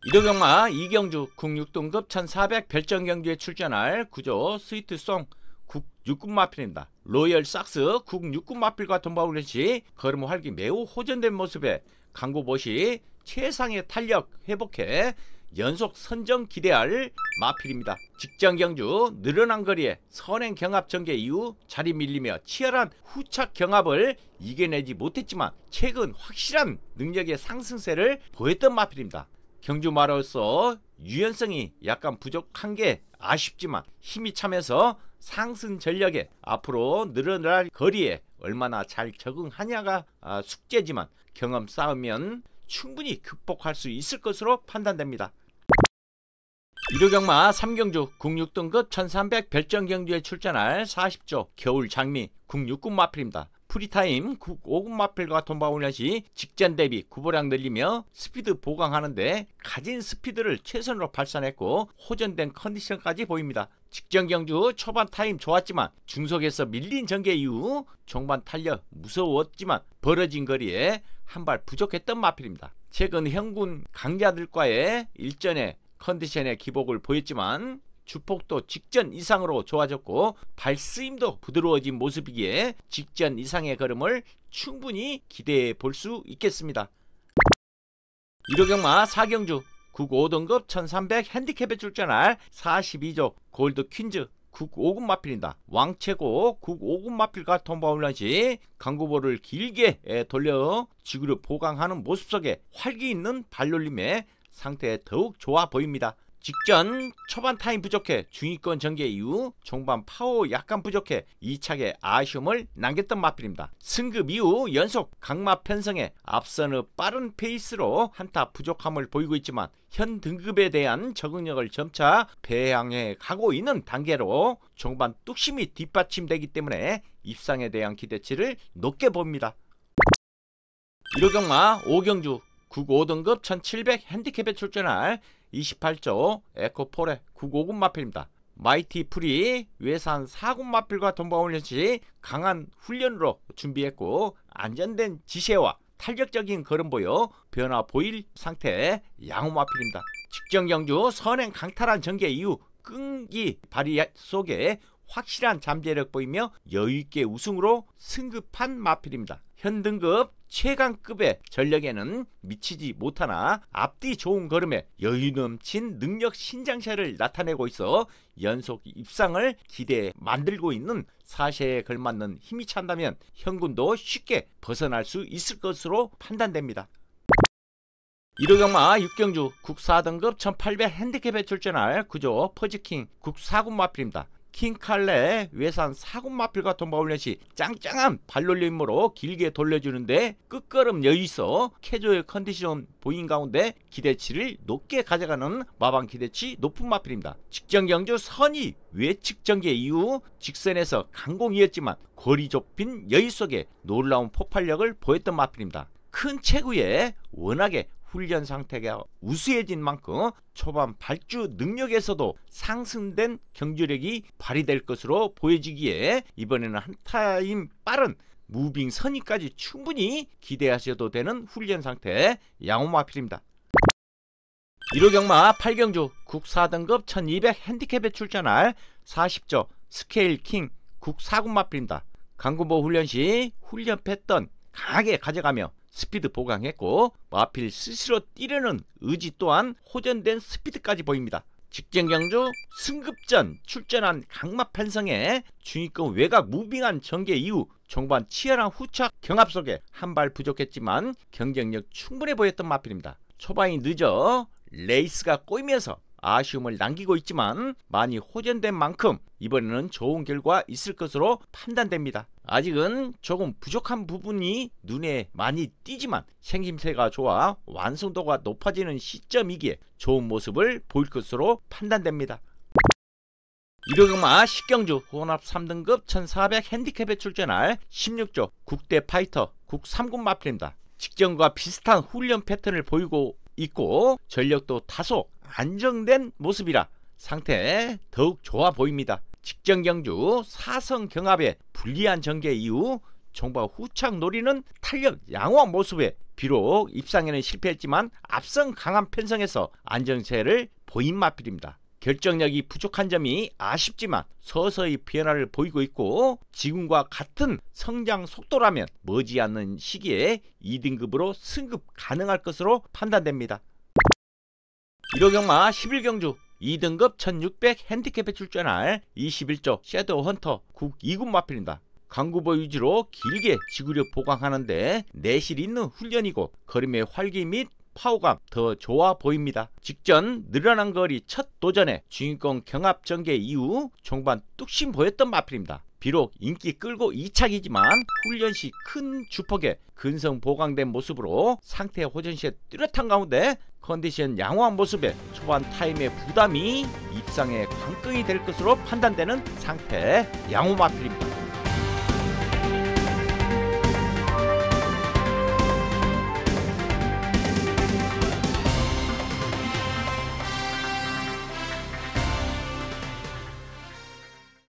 이도경마 이경주 국 6등급 1400 별정경주에 출전할 구조 스위트송 국 6군 마필입니다. 로열 삭스 국 6군 마필과 돈바울렛이 걸음 활기 매우 호전된 모습에 강구봇이 최상의 탄력 회복해 연속 선정 기대할 마필입니다. 직전 경주 늘어난 거리에 선행 경합 전개 이후 자리 밀리며 치열한 후착 경합을 이겨내지 못했지만 최근 확실한 능력의 상승세를 보였던 마필입니다. 경주 마로서 유연성이 약간 부족한 게 아쉽지만 힘이 차면서 상승 전력에 앞으로 늘어날 거리에 얼마나 잘 적응하냐가 숙제지만 경험 쌓으면 충분히 극복할 수 있을 것으로 판단됩니다. 이도경마 3경주 국 6등급 1300 별정경주에 출전할 40조 겨울 장미 국 6군 마필입니다. 프리타임 국 5군 마필과 돈바울렛이 직전 대비 구보량 늘리며 스피드 보강하는데 가진 스피드를 최선으로 발산했고 호전된 컨디션까지 보입니다. 직전 경주 초반 타임 좋았지만 중속에서 밀린 전개 이후 종반 탄력 무서웠지만 벌어진 거리에 한 발 부족했던 마필입니다. 최근 현군 강자들과의 일전에 컨디션의 기복을 보였지만 주폭도 직전 이상으로 좋아졌고 발스임도 부드러워진 모습이기에 직전 이상의 걸음을 충분히 기대해 볼 수 있겠습니다. 이도경마 4경주 국 5등급 1300 핸디캡에 출전할 42조 골드 퀸즈 국 5군 마필입니다. 왕최고 국 5군 마필과 돈바울렛이 강구볼을 길게 돌려 지구를 보강하는 모습 속에 활기 있는 발놀림에 상태 더욱 좋아 보입니다. 직전 초반 타임 부족해 중위권 전개 이후 종반 파워 약간 부족해 2차게 아쉬움을 남겼던 마필입니다. 승급 이후 연속 강마 편성에 앞서는 빠른 페이스로 한타 부족함을 보이고 있지만 현 등급에 대한 적응력을 점차 배양해 가고 있는 단계로 종반 뚝심이 뒷받침되기 때문에 입상에 대한 기대치를 높게 봅니다. 이도경마 5경주 국 5등급 1700 핸디캡에 출전할 28조 에코포레 국 5군 마필입니다. 마이티 프리 외산 4군 마필과 돈바울렛이 강한 훈련으로 준비했고 안전된 지시와 탄력적인 걸음 보여 변화 보일 상태 양호 마필입니다. 직전 경주 선행 강탈한 전개 이후 끈기 발휘 속에 확실한 잠재력 보이며 여유있게 우승으로 승급한 마필입니다. 현 등급 최강급의 전력에는 미치지 못하나 앞뒤 좋은 걸음에 여유 넘친 능력 신장세를 나타내고 있어 연속 입상을 기대해 만들고 있는 사세에 걸맞는 힘이 찬다면 현군도 쉽게 벗어날 수 있을 것으로 판단됩니다. 이도경마 6경주 국 4등급 1800 핸디캡에 출전할 구조 퍼즈킹 국 4군 마필입니다. 킹칼레 외산 4군 마필과 돈바울렛이 짱짱한 발놀림으로 길게 돌려주는데 끝걸음 여유있어 캐주얼 컨디션 보인 가운데 기대치를 높게 가져가는 마방 기대치 높은 마필입니다. 직전 경주 선의 외측 전개 이후 직선에서 강공이었지만 거리 좁힌 여유 속에 놀라운 폭발력을 보였던 마필입니다. 큰 체구에 워낙에 훈련 상태가 우수해진 만큼 초반 발주 능력에서도 상승된 경주력이 발휘될 것으로 보여지기에 이번에는 한 타임 빠른 무빙 선의까지 충분히 기대하셔도 되는 훈련 상태 양호 마필입니다. 이도경마 8경주 국 4등급 1200 핸디캡에 출전할 40조 스케일 킹 국 4군 마필입니다. 강군보 훈련 시 훈련 패턴 강하게 가져가며 스피드 보강했고 마필 스스로 뛰려는 의지 또한 호전된 스피드까지 보입니다. 직전 경주 승급전 출전한 강마 편성에 중위권 외곽 무빙한 전개 이후 종반 치열한 후착 경합 속에 한 발 부족했지만 경쟁력 충분해 보였던 마필입니다. 초반이 늦어 레이스가 꼬이면서 아쉬움을 남기고 있지만 많이 호전된 만큼 이번에는 좋은 결과 있을 것으로 판단됩니다. 아직은 조금 부족한 부분이 눈에 많이 띄지만 생김새가 좋아 완성도가 높아지는 시점이기에 좋은 모습을 보일 것으로 판단됩니다. 이도경마 10경주 혼합 3등급 1400 핸디캡에 출전할 16조 국대 파이터 국 3군 마필입니다. 직전과 비슷한 훈련 패턴을 보이고 있고 전력도 다소 안정된 모습이라 상태 더욱 좋아 보입니다. 직전 경주 사성 경합에 불리한 전개 이후 종반 후착 노리는 탄력 양호한 모습에 비록 입상에는 실패했지만 앞선 강한 편성에서 안정세를 보인 마필입니다. 결정력이 부족한 점이 아쉽지만 서서히 변화를 보이고 있고 지금과 같은 성장 속도라면 머지않는 시기에 2등급으로 승급 가능할 것으로 판단됩니다. 1호 경마 11경주 2등급 1600 핸디캡에 출전할 21조 섀도우 헌터 국 2군 마필입니다. 강구보 위주로 길게 지구력 보강하는데 내실 있는 훈련이고 걸음의 활기 및 파워감 더 좋아 보입니다. 직전 늘어난 거리 첫 도전에 주인공 경합 전개 이후 종반 뚝심 보였던 마필입니다. 비록 인기 끌고 2착이지만 훈련 시 큰 주폭에 근성 보강된 모습으로 상태 호전 시에 뚜렷한 가운데 컨디션 양호한 모습에 초반 타임의 부담이 입상의 관건이 될 것으로 판단되는 상태 양호 마필입니다.